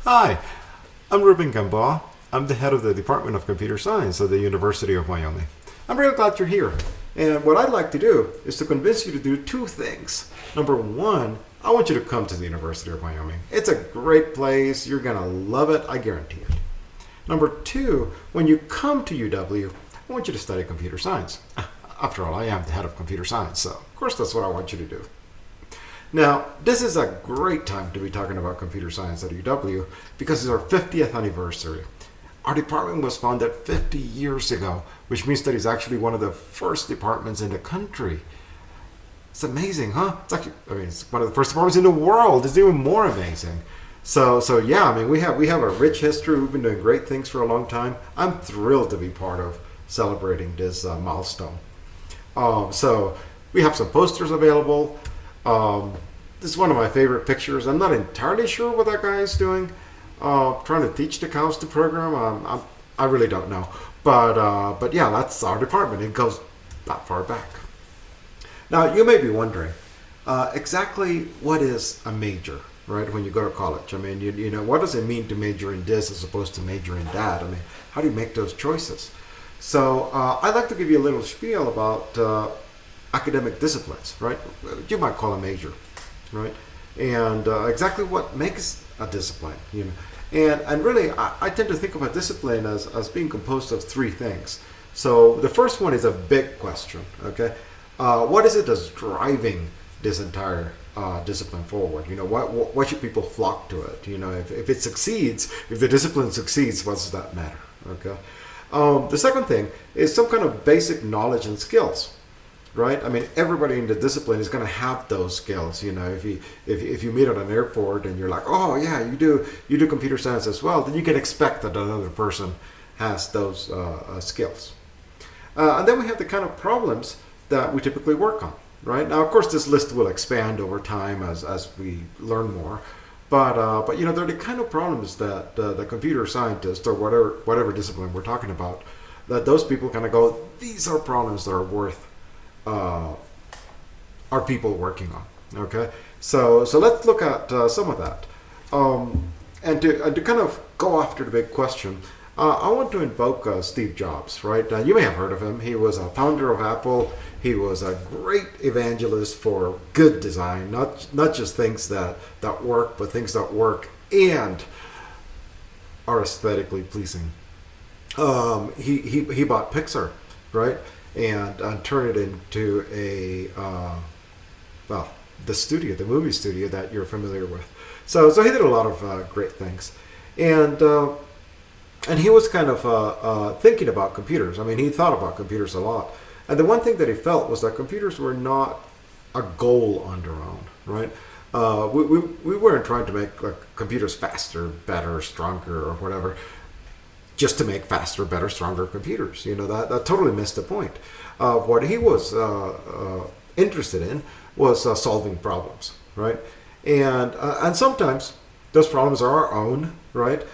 Hi, I'm Ruben Gambaugh. I'm the head of the Department of Computer Science at the University of Wyoming. I'm really glad you're here. And what I'd like to do is to convince you to do two things. Number one, I want you to come to the University of Wyoming. It's a great place. You're going to love it. I guarantee it. Number two, when you come to UW, I want you to study computer science. After all, I am the head of computer science, so of course that's what I want you to do. Now, this is a great time to be talking about computer science at UW because it's our 50th anniversary. Our department was founded 50 years ago, which means that it's actually one of the first departments in the country. It's amazing, huh? It's one of the first departments in the world. It's even more amazing. So yeah, we have a rich history. We've been doing great things for a long time. I'm thrilled to be part of celebrating this milestone. So we have some posters available. This is one of my favorite pictures. I'm not entirely sure what that guy is doing. Trying to teach the cows to program. I really don't know. But yeah, that's our department. It goes that far back. Now, you may be wondering exactly what is a major, right, when you go to college. You know, what does it mean to major in this as opposed to major in that? How do you make those choices? So I'd like to give you a little spiel about academic disciplines, right? You might call a major, right? And exactly what makes a discipline, you know. And really, I tend to think of a discipline as being composed of three things. So the first one is a big question, okay? What is it that's driving this entire discipline forward? You know, what should people flock to it? You know, if it succeeds, if the discipline succeeds, what does that matter, okay? The second thing is some kind of basic knowledge and skills, right? Everybody in the discipline is going to have those skills. You know, if you meet at an airport and you're like, oh yeah, you do computer science as well, then you can expect that another person has those skills. And then we have the kind of problems that we typically work on, right? Now, of course, this list will expand over time as we learn more. But you know, they're the kind of problems that the computer scientist or whatever discipline we're talking about, that those people kind of go, these are problems that are worth our people working on. Okay, so let's look at some of that, and to kind of go after the big question. I want to invoke Steve Jobs, right? You may have heard of him. He was a founder of Apple. He was a great evangelist for good design, not just things that work, but things that work and are aesthetically pleasing. He bought Pixar, right, and turned it into the movie studio that you're familiar with. So he did a lot of great things, and he was kind of thinking about computers. He thought about computers a lot. And the one thing that he felt was that computers were not a goal on their own, right? We weren't trying to make computers faster, better, stronger, or whatever, just to make faster, better, stronger computers. You know, that totally missed the point. What he was interested in was solving problems, right? And sometimes those problems are our own, right?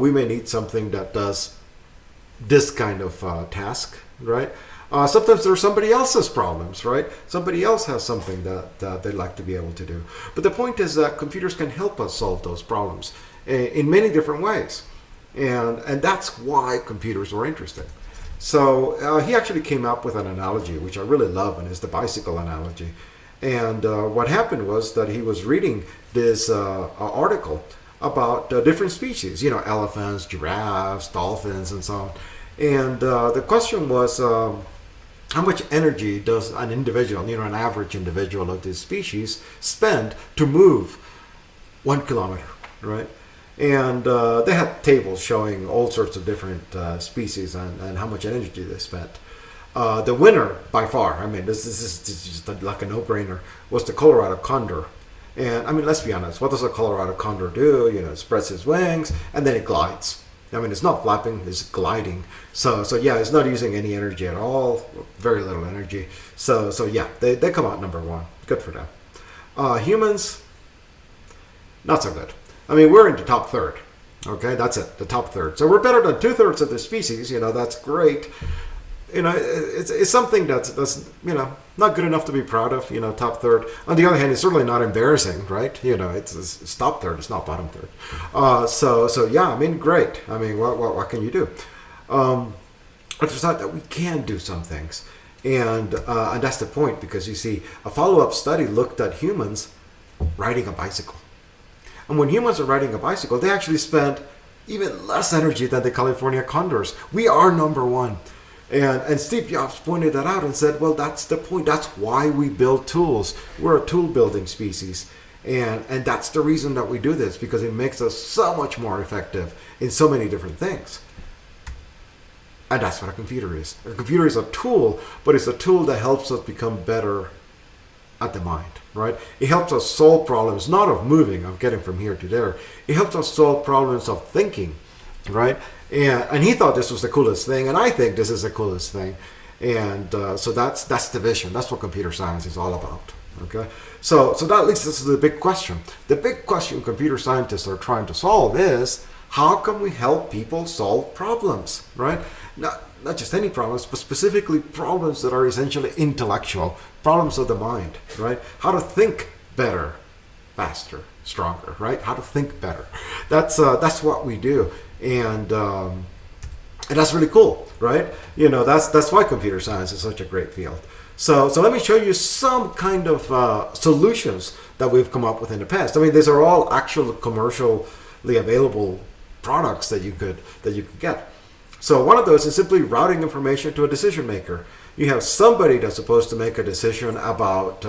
We may need something that does this kind of task, right? Sometimes there are somebody else's problems, right? Somebody else has something that they'd like to be able to do. But the point is that computers can help us solve those problems in many different ways. And that's why computers were interesting. So he actually came up with an analogy, which I really love, and is the bicycle analogy. And what happened was that he was reading this article about different species, you know, elephants, giraffes, dolphins, and so on. And the question was, how much energy does an individual, you know, an average individual of this species spend to move 1 kilometer, right? And they had tables showing all sorts of different species and how much energy they spent. The winner, by far, this is just like a no-brainer, was the Colorado condor. And let's be honest, what does a Colorado condor do? You know, it spreads its wings and then it glides. It's not flapping, it's gliding. So yeah, it's not using any energy at all, very little energy. So yeah, they come out number one. Good for them. Humans, not so good. We're in the top third. Okay, that's it, the top third. So we're better than 2/3 of the species, you know, that's great. it's something that's not good enough to be proud of. Top third. On the other hand, it's certainly not embarrassing, right? It's top third. It's not bottom third. So yeah, I mean, great. I mean, what can you do? But there's not that we can do some things, and that's the point, because you see, a follow-up study looked at humans riding a bicycle, and when humans are riding a bicycle, they actually spend even less energy than the California condors. We are number one. And Steve Jobs pointed that out and said, well, that's the point. That's why we build tools. We're a tool building species. And that's the reason that we do this, because it makes us so much more effective in so many different things. And that's what a computer is. A computer is a tool, but it's a tool that helps us become better at the mind, right? It helps us solve problems, not of moving, of getting from here to there. It helps us solve problems of thinking, right? And he thought this was the coolest thing, and I think this is the coolest thing. And so that's the vision. That's what computer science is all about. Okay, so that leads us to the big question. The big question computer scientists are trying to solve is, how can we help people solve problems, right? Not just any problems, but specifically problems that are essentially intellectual, problems of the mind, right? How to think better, faster, stronger, right? How to think better. That's what we do. And that's really cool, right? That's why computer science is such a great field. So let me show you some kind of solutions that we've come up with in the past. I mean, these are all actual commercially available products that you could get. So one of those is simply routing information to a decision maker. You have somebody that's supposed to make a decision about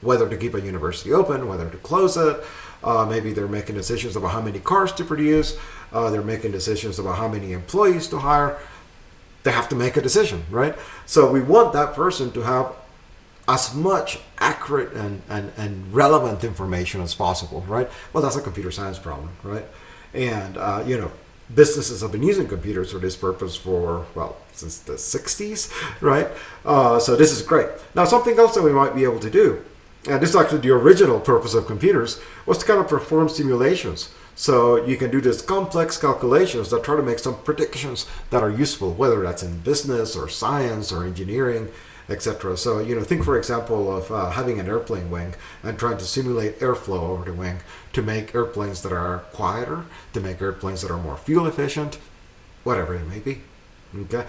whether to keep a university open, whether to close it. Maybe they're making decisions about how many cars to produce. They're making decisions about how many employees to hire. They have to make a decision, right? So we want that person to have as much accurate and relevant information as possible, right? Well, that's a computer science problem, right? And, businesses have been using computers for this purpose since the 60s, right? So this is great. Now, something else that we might be able to do, and this is actually the original purpose of computers, was to kind of perform simulations. So you can do these complex calculations that try to make some predictions that are useful, whether that's in business or science or engineering, etc. So, think, for example, of having an airplane wing and trying to simulate airflow over the wing to make airplanes that are quieter, to make airplanes that are more fuel efficient, whatever it may be. Okay,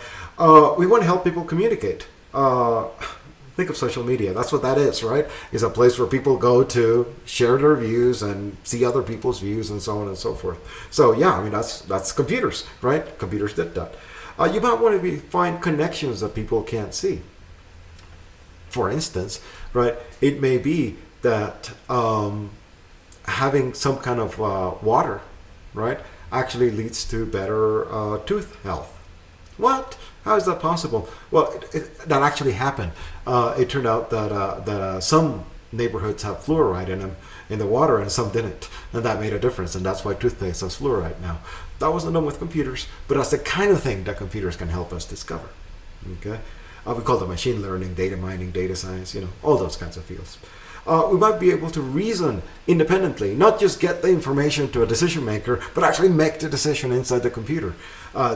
we want to help people communicate. Think of social media. That's what that is, right? It's a place where people go to share their views and see other people's views and so on and so forth. So yeah, I mean, that's computers, right? Computers did that. You might want to find connections that people can't see. For instance, right, it may be that having some kind of water, right, actually leads to better tooth health. What? How is that possible? Well, that actually happened. It turned out that some neighborhoods have fluoride in them in the water, and some didn't, and that made a difference. And that's why toothpaste has fluoride now. That wasn't done with computers, but that's the kind of thing that computers can help us discover. Okay, we call it machine learning, data mining, data science. All those kinds of fields. We might be able to reason independently, not just get the information to a decision maker, but actually make the decision inside the computer.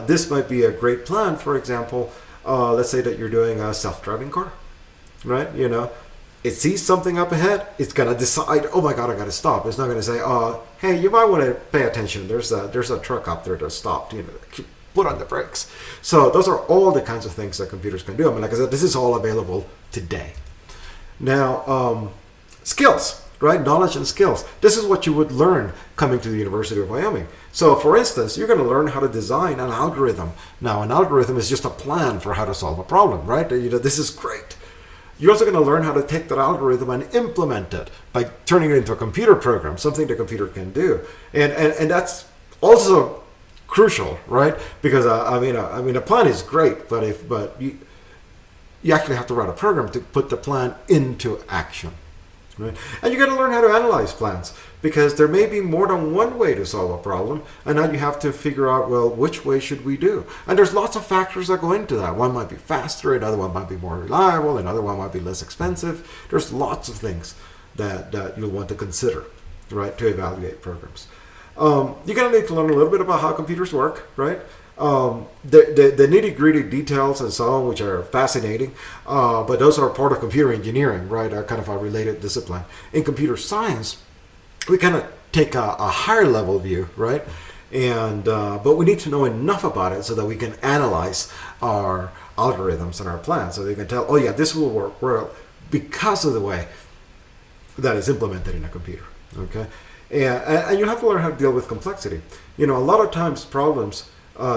This might be a great plan. For example, let's say that you're doing a self-driving car, right? It sees something up ahead. It's gonna decide, oh my God, I gotta stop. It's not gonna say, hey, you might want to pay attention. There's a truck up there that stopped. Put on the brakes. So those are all the kinds of things that computers can do. I mean, like I said, this is all available today. Now, skills, right? Knowledge and skills. This is what you would learn coming to the University of Wyoming. So for instance, you're going to learn how to design an algorithm. Now, an algorithm is just a plan for how to solve a problem, right? This is great. You're also going to learn how to take that algorithm and implement it by turning it into a computer program, something the computer can do. And that's also crucial, right? Because I mean, a plan is great, but you actually have to write a program to put the plan into action. Right? And you got to learn how to analyze plans, because there may be more than one way to solve a problem, and now you have to figure out, well, which way should we do? And there's lots of factors that go into that. One might be faster, another one might be more reliable, another one might be less expensive. There's lots of things that you'll want to consider, right, to evaluate programs. You're going to need to learn a little bit about how computers work, right? The nitty gritty details and so on, which are fascinating, but those are part of computer engineering, right? Are kind of a related discipline. In computer science, we kind of take a higher level view, right? And but we need to know enough about it so that we can analyze our algorithms and our plans, so they can tell, oh yeah, this will work well because of the way that is implemented in a computer. Okay, and you have to learn how to deal with complexity. A lot of times problems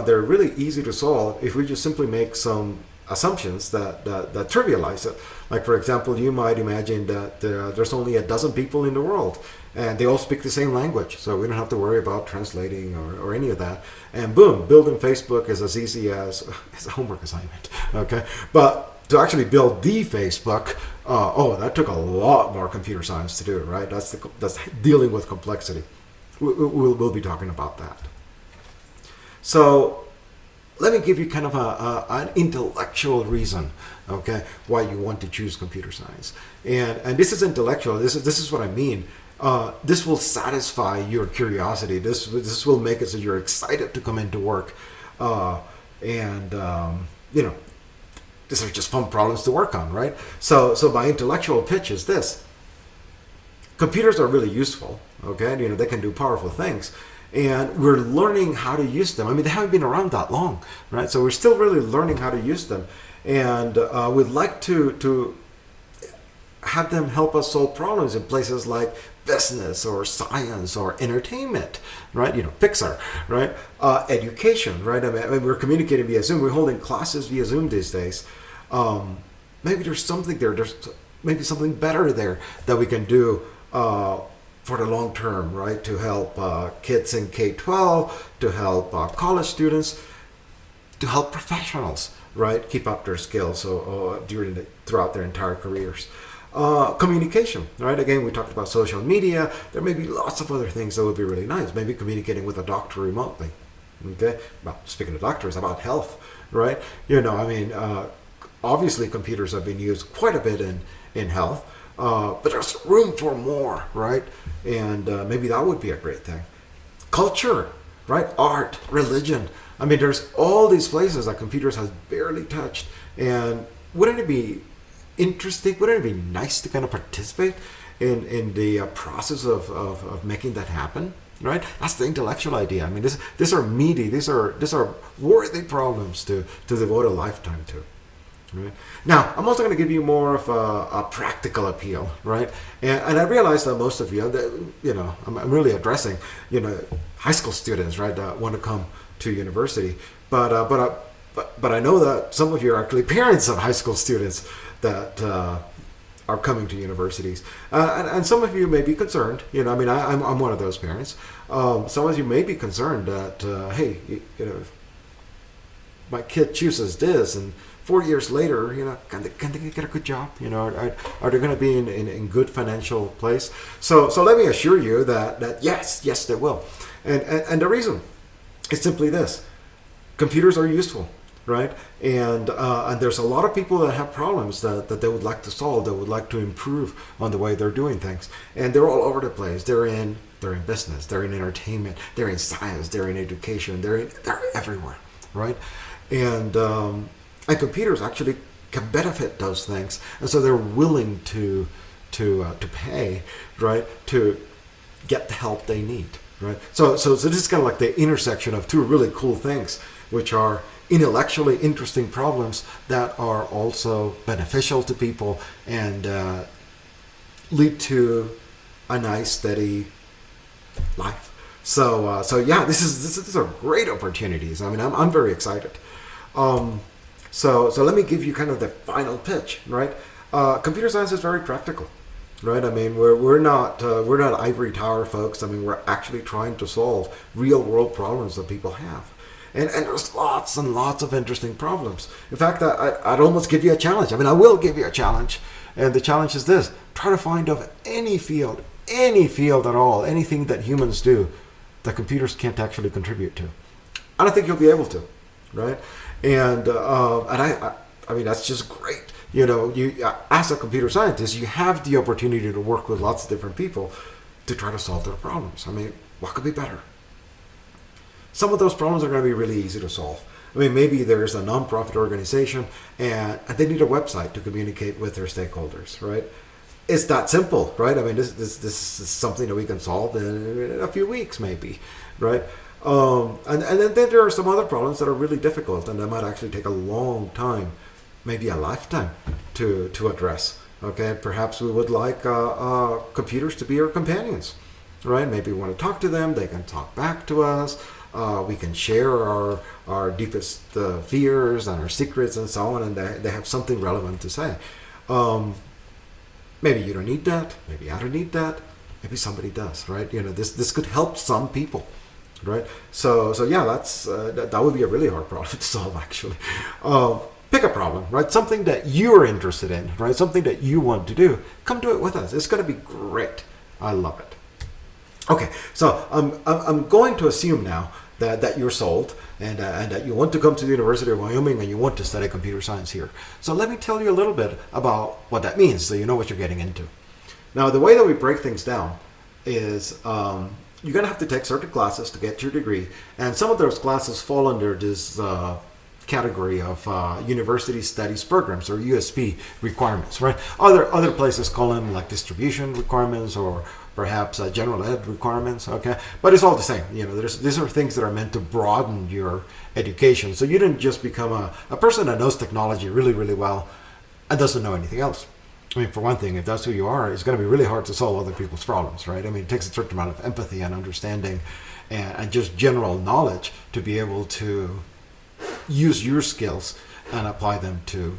they're really easy to solve if we just simply make some assumptions that trivialize it. Like, for example, you might imagine that there's only a dozen people in the world and they all speak the same language, so we don't have to worry about translating or any of that. And boom, building Facebook is as easy as it's a homework assignment. Okay, but to actually build the Facebook, that took a lot more computer science to do, right? That's dealing with complexity. We'll be talking about that. So let me give you kind of an intellectual reason, okay, why you want to choose computer science. And this is intellectual. This is what I mean. This will satisfy your curiosity. This will make it so you're excited to come into work. These are just fun problems to work on, right? So my intellectual pitch is this. Computers are really useful, okay? They can do powerful things. And we're learning how to use them. I mean, they haven't been around that long, right? So we're still really learning how to use them. And we'd like to have them help us solve problems in places like business or science or entertainment, right? Pixar, right? Education, right? I mean, we're communicating via Zoom. We're holding classes via Zoom these days. Maybe there's something there. There's maybe something better there that we can do for the long term, right? To help kids in K-12, to help college students, to help professionals, right? Keep up their skills throughout their entire careers. Communication, right? Again, we talked about social media. There may be lots of other things that would be really nice. Maybe communicating with a doctor remotely. Okay. Well, speaking of doctors, about health, right? Obviously computers have been used quite a bit in health, but there's room for more, right? And maybe that would be a great thing. Culture, right? Art, religion. I mean, there's all these places that computers has barely touched. And wouldn't it be interesting? Wouldn't it be nice to kind of participate in the process of making that happen? Right? That's the intellectual idea. I mean, these are meaty. These are worthy problems to devote a lifetime to. Right? Now, I'm also going to give you more of a practical appeal, right? And I realize that most of you, I'm really addressing, high school students, right, that want to come to university. But I know that some of you are actually parents of high school students that are coming to universities, and some of you may be concerned. I'm one of those parents. Some of you may be concerned that hey, if my kid chooses this and 4 years later, can they get a good job? Are they going to be in good financial place? So let me assure you that yes, they will. And the reason is simply this: computers are useful, right? And there's a lot of people that have problems that they would like to solve, that would like to improve on the way they're doing things, and they're all over the place. They're in business, they're in entertainment, they're in science, they're in education, they're everywhere, right? And computers actually can benefit those things, and so they're willing to pay, right, to get the help they need, right? So this is kind of like the intersection of two really cool things, which are intellectually interesting problems that are also beneficial to people and lead to a nice, steady life. So yeah, these are great opportunities. I mean, I'm very excited. So let me give you kind of the final pitch, right? Computer science is very practical, right? I mean, we're not ivory tower folks. I mean, we're actually trying to solve real world problems that people have, and there's lots and lots of interesting problems. In fact, I'd almost give you a challenge. I mean, I will give you a challenge, and the challenge is this: try to find of any field at all, anything that humans do that computers can't actually contribute to. I don't think you'll be able to, right? And I mean, that's just great. You as a computer scientist, you have the opportunity to work with lots of different people to try to solve their problems. I mean, what could be better? Some of those problems are going to be really easy to solve. I mean, maybe there's a nonprofit organization and they need a website to communicate with their stakeholders, right? It's that simple, right? I mean, this is something that we can solve in a few weeks, maybe, right? And then there are some other problems that are really difficult and that might actually take a long time, maybe a lifetime, to address. Okay, perhaps we would like computers to be our companions, right? Maybe we want to talk to them; they can talk back to us. We can share our deepest fears and our secrets and so on, and they have something relevant to say. Maybe you don't need that. Maybe I don't need that. Maybe somebody does, right? You know, this could help some people, right? So yeah, that would be a really hard problem to solve, actually. Pick a problem, right? Something that you're interested in, right? Something that you want to do. Come do it with us. It's going to be great. I love it. Okay, so I'm going to assume now that you're sold and that you want to come to the University of Wyoming and you want to study computer science here. So let me tell you a little bit about what that means so you know what you're getting into. Now, the way that we break things down is you're going to have to take certain classes to get your degree, and some of those classes fall under this category of university studies programs, or USP requirements, right? Other places call them like distribution requirements or perhaps general ed requirements, okay? But it's all the same. You know, these are things that are meant to broaden your education. So you didn't just become a person that knows technology really, really well and doesn't know anything else. I mean, for one thing, if that's who you are, it's going to be really hard to solve other people's problems, right? I mean, it takes a certain amount of empathy and understanding and just general knowledge to be able to use your skills and apply them to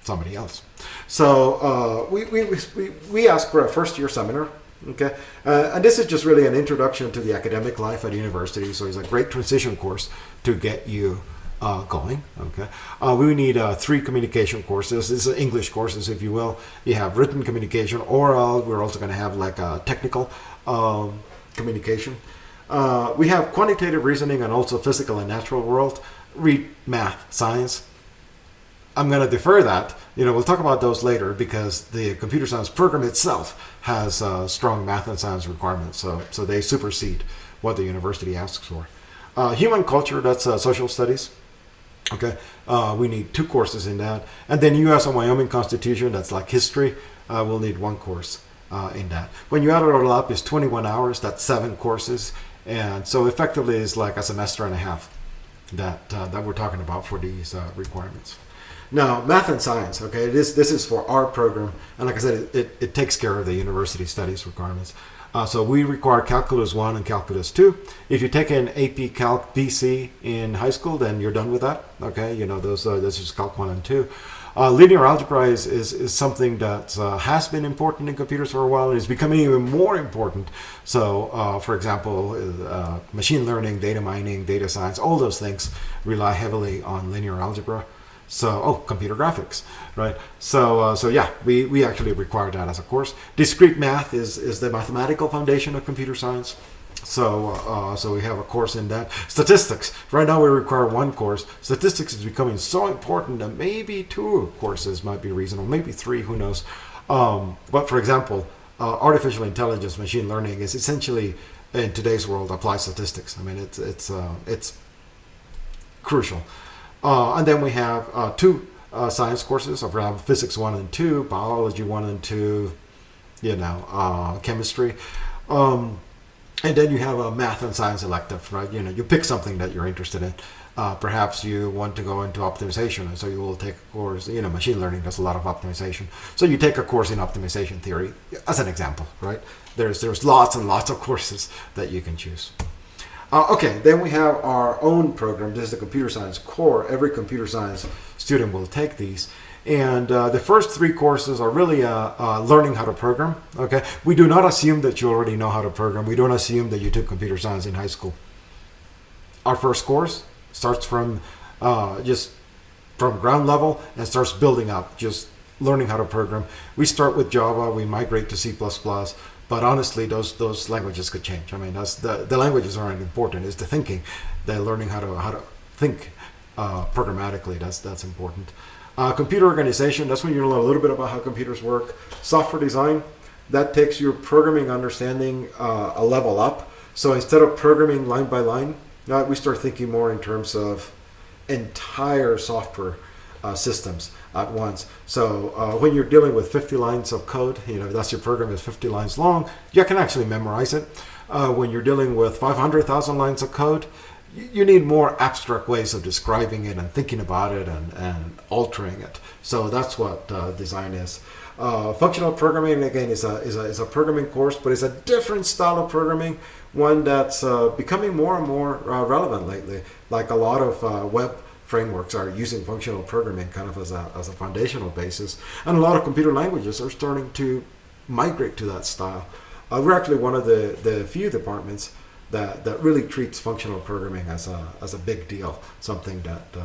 somebody else. So we ask for a first-year seminar. Okay, and this is just really an introduction to the academic life at university. So it's a great transition course to get you going. Okay, we need 3 communication courses. This is English courses, if you will. You have written communication, oral. We're also going to have like a technical communication. We have quantitative reasoning and also physical and natural world. Read math, science. I'm going to defer that. You know, we'll talk about those later because the computer science program itself has strong math and science requirements. So they supersede what the university asks for. Human culture, that's social studies. Okay, we need 2 courses in that. And then U.S. and Wyoming Constitution, that's like history. We'll need 1 course in that. When you add it all up, it's 21 hours. That's 7 courses. And so effectively it's like a semester and a half that we're talking about for these requirements. Now, math and science, okay, this is for our program, and like I said, it takes care of the university studies requirements. So we require Calculus 1 and Calculus 2. If you take an AP Calc BC in high school, then you're done with that, okay? You know, this is Calc 1 and 2. Linear algebra is something that has been important in computers for a while and is becoming even more important. So, for example, machine learning, data mining, data science, all those things rely heavily on linear algebra. So, computer graphics, right? So yeah, we actually require that as a course. Discrete math is the mathematical foundation of computer science. So we have a course in that. Statistics. Right now we require 1 course. Statistics is becoming so important that maybe 2 courses might be reasonable, maybe 3, who knows. But for example, artificial intelligence, machine learning is essentially, in today's world, applied statistics. I mean, it's crucial. And then we have 2 science courses around physics 1 and 2, biology 1 and 2, you know, chemistry. And then you have a math and science elective, right? You know, you pick something that you're interested in. Perhaps you want to go into optimization, and so you will take a course, you know, machine learning does a lot of optimization. So you take a course in optimization theory, as an example, right? There's lots and lots of courses that you can choose. Okay, then we have our own program. This is the computer science core. Every computer science student will take these. And the first 3 courses are really learning how to program. Okay, we do not assume that you already know how to program. We don't assume that you took computer science in high school. Our first course starts from just from ground level and starts building up, just learning how to program. We start with Java, we migrate to C++, but honestly, those languages could change. I mean, that's the languages aren't important. It's the thinking, the learning how to think programmatically. That's important. Computer organization, that's when you learn a little bit about how computers work. Software design, that takes your programming understanding a level up. So instead of programming line by line, Now we start thinking more in terms of entire software systems at once. So when you're dealing with 50 lines of code, that's your program is 50 lines long, you can actually memorize it. When you're dealing with 500,000 lines of code, you need more abstract ways of describing it and thinking about it and altering it. So that's what design is. Functional programming, again, is a programming course, but it's a different style of programming, one that's becoming more and more relevant lately. Like a lot of web frameworks are using functional programming kind of as a foundational basis, and a lot of computer languages are starting to migrate to that style. We're actually one of the few departments that really treats functional programming as a big deal, something that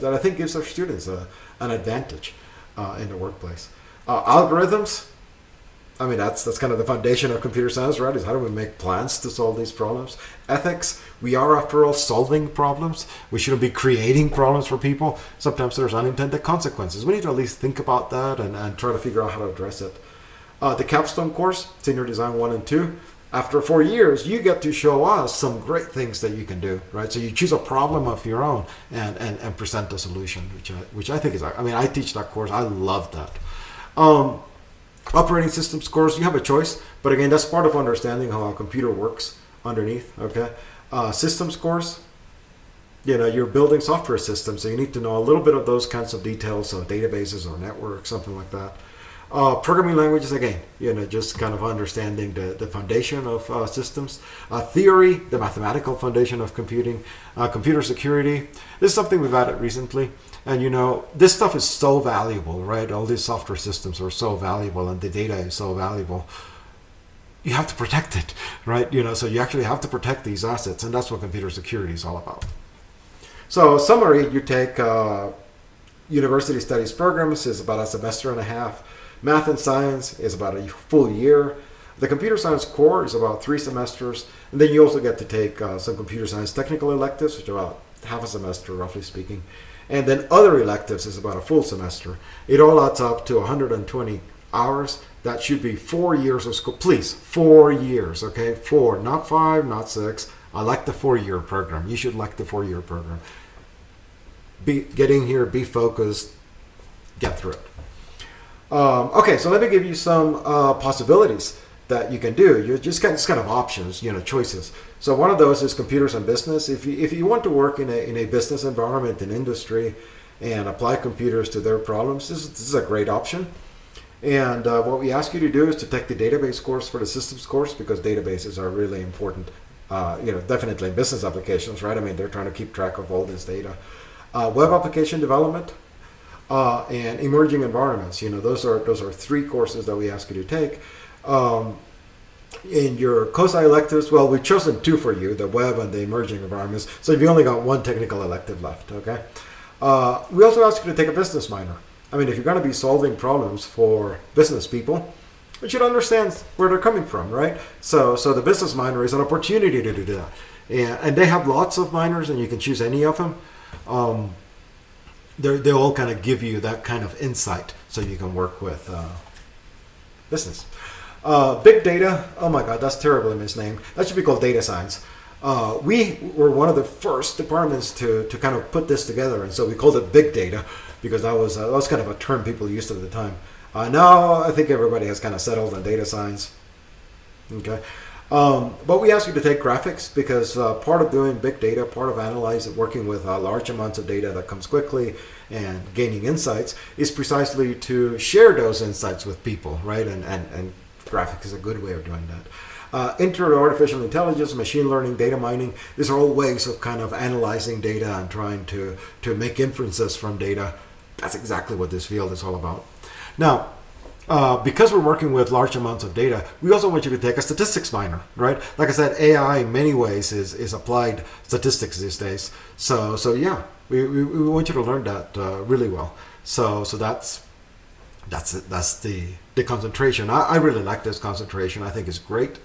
I think gives our students an advantage in the workplace. Algorithms, I mean, that's kind of the foundation of computer science, right? Is how do we make plans to solve these problems? Ethics, we are, after all, solving problems. We shouldn't be creating problems for people. Sometimes there's unintended consequences. We need to at least think about that and try to figure out how to address it. The capstone course, Senior Design 1 and 2, after 4 years, you get to show us some great things that you can do, right? So you choose a problem of your own and present a solution, which I think is, I mean, I teach that course. I love that. Operating systems course, you have a choice, but again, that's part of understanding how a computer works underneath, okay? Systems course, you're building software systems, so you need to know a little bit of those kinds of details, so databases or networks, something like that. Programming languages, again, just kind of understanding the foundation of systems. Theory, the mathematical foundation of computing. Computer security, this is something we've added recently. And this stuff is so valuable, right? All these software systems are so valuable and the data is so valuable. You have to protect it, right? So you actually have to protect these assets, and that's what computer security is all about. So summary, you take university studies programs is about a semester and a half. Math and science is about a full year. The computer science core is about 3 semesters. And then you also get to take some computer science technical electives, which are about half a semester, roughly speaking. And then other electives is about a full semester. It all adds up to 120 hours. That should be 4 years of school. Please, 4 years, okay? 4, not 5, not 6. I like the 4-year program. You should like the 4-year program. Get in here, be focused, get through it. Okay, so let me give you some possibilities that you can do. You're just kind of options, choices. So one of those is computers and business. If you want to work in a business environment, in industry, and apply computers to their problems, this is a great option. And what we ask you to do is to take the database course for the systems course, because databases are really important. Definitely in business applications, right? I mean, they're trying to keep track of all this data. Web application development. And emerging environments, those are 3 courses that we ask you to take. In your COSI electives, well, we've chosen 2 for you, the web and the emerging environments. So you've only got 1 technical elective left, okay? We also ask you to take a business minor. I mean, if you're going to be solving problems for business people, you should understand where they're coming from, right? So the business minor is an opportunity to do that. And they have lots of minors, and you can choose any of them. They all kind of give you that kind of insight so you can work with business. Big data, oh my God, that's terribly misnamed. That should be called data science. We were one of the first departments to kind of put this together, and so we called it big data because that was kind of a term people used at the time. Now I think everybody has kind of settled on data science. Okay. But we ask you to take graphics because part of doing big data, part of analyzing, working with large amounts of data that comes quickly and gaining insights is precisely to share those insights with people, right? And graphics is a good way of doing that. Intro to artificial intelligence, machine learning, data mining, these are all ways of kind of analyzing data and trying to make inferences from data. That's exactly what this field is all about. Now, because we're working with large amounts of data, we also want you to take a statistics minor, right? Like I said, AI in many ways is applied statistics these days. So yeah, we want you to learn that really well. So that's the concentration. I really like this concentration. I think it's great.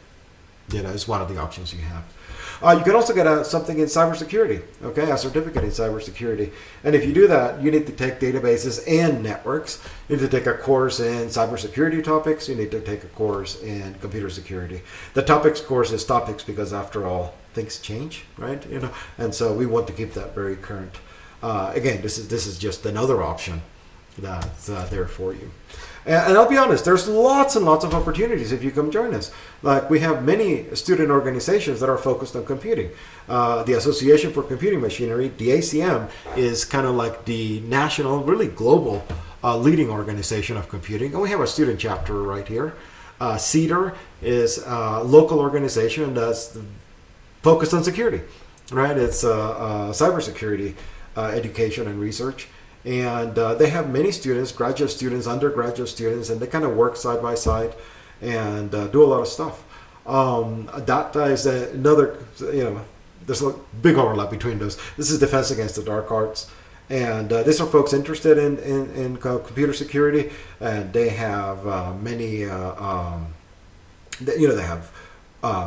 It's one of the options you have. You can also get something in cybersecurity, okay, a certificate in cybersecurity. And if you do that, you need to take databases and networks. You need to take a course in cybersecurity topics. You need to take a course in computer security. The topics course is topics because, after all, things change, right? And so we want to keep that very current. Again, this is just another option that's there for you. And I'll be honest, there's lots and lots of opportunities if you come join us. Like, we have many student organizations that are focused on computing. The Association for Computing Machinery, the ACM, is kind of like the national, really global leading organization of computing. And we have a student chapter right here. CEDAR is a local organization that's focused on security, right? It's cybersecurity education and research. And they have many students, graduate students, undergraduate students, and they kind of work side by side and do a lot of stuff. That is another, there's a big overlap between those. This is Defense Against the Dark Arts. And these are folks interested in computer security, and they have many, they have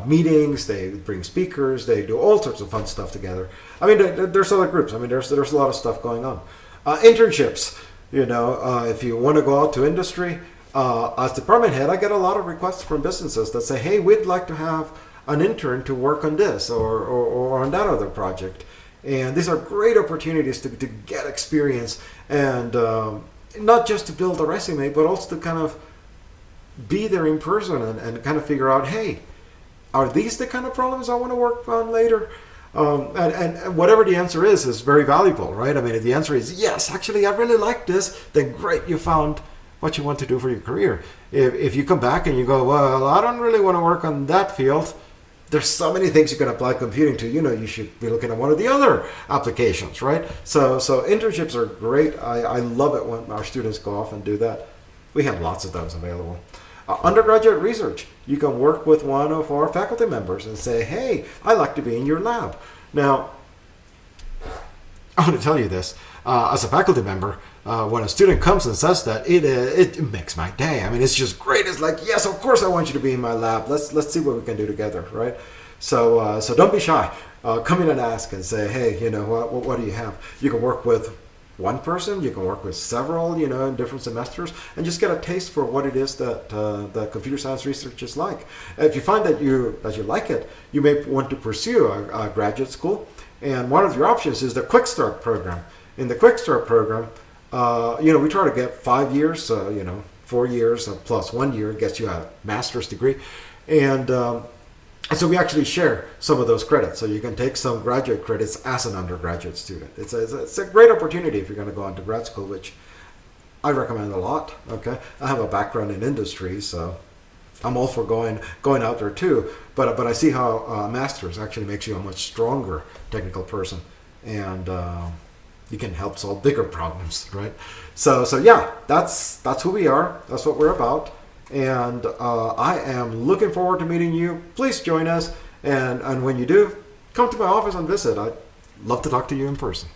meetings, they bring speakers, they do all sorts of fun stuff together. I mean, there's other groups. I mean, there's a lot of stuff going on. Internships, if you want to go out to industry, as department head, I get a lot of requests from businesses that say, hey, we'd like to have an intern to work on this or on that other project. And these are great opportunities to get experience and not just to build a resume, but also to kind of be there in person and kind of figure out, hey, are these the kind of problems I want to work on later? And whatever the answer is very valuable, right? I mean, if the answer is yes, actually, I really like this, then great, you found what you want to do for your career. If you come back and you go, well, I don't really want to work on that field, there's so many things you can apply computing to. You should be looking at one of the other applications, right? So internships are great. I love it when our students go off and do that. We have lots of those available. Undergraduate research. You can work with one of our faculty members and say, hey, I'd like to be in your lab. Now, I want to tell you this. As a faculty member, when a student comes and says that, it makes my day. I mean, it's just great. It's like, yes, of course I want you to be in my lab. Let's see what we can do together, right? So don't be shy. Come in and ask and say, hey, what do you have? You can work with one person, you can work with several, in different semesters, and just get a taste for what it is that the computer science research is like. If you find that you like it, you may want to pursue a graduate school. And one of your options is the Quick Start program. In the Quick Start program, we try to get 5 years, 4 years plus 1 year gets you a master's degree. And so we actually share some of those credits. So you can take some graduate credits as an undergraduate student. It's a great opportunity if you're going to go on to grad school, which I recommend a lot. Okay, I have a background in industry, so I'm all for going out there too. But I see how a master's actually makes you a much stronger technical person, and you can help solve bigger problems, right? So yeah, that's who we are. That's what we're about. And I am looking forward to meeting you. Please join us. And when you do, come to my office and visit. I'd love to talk to you in person.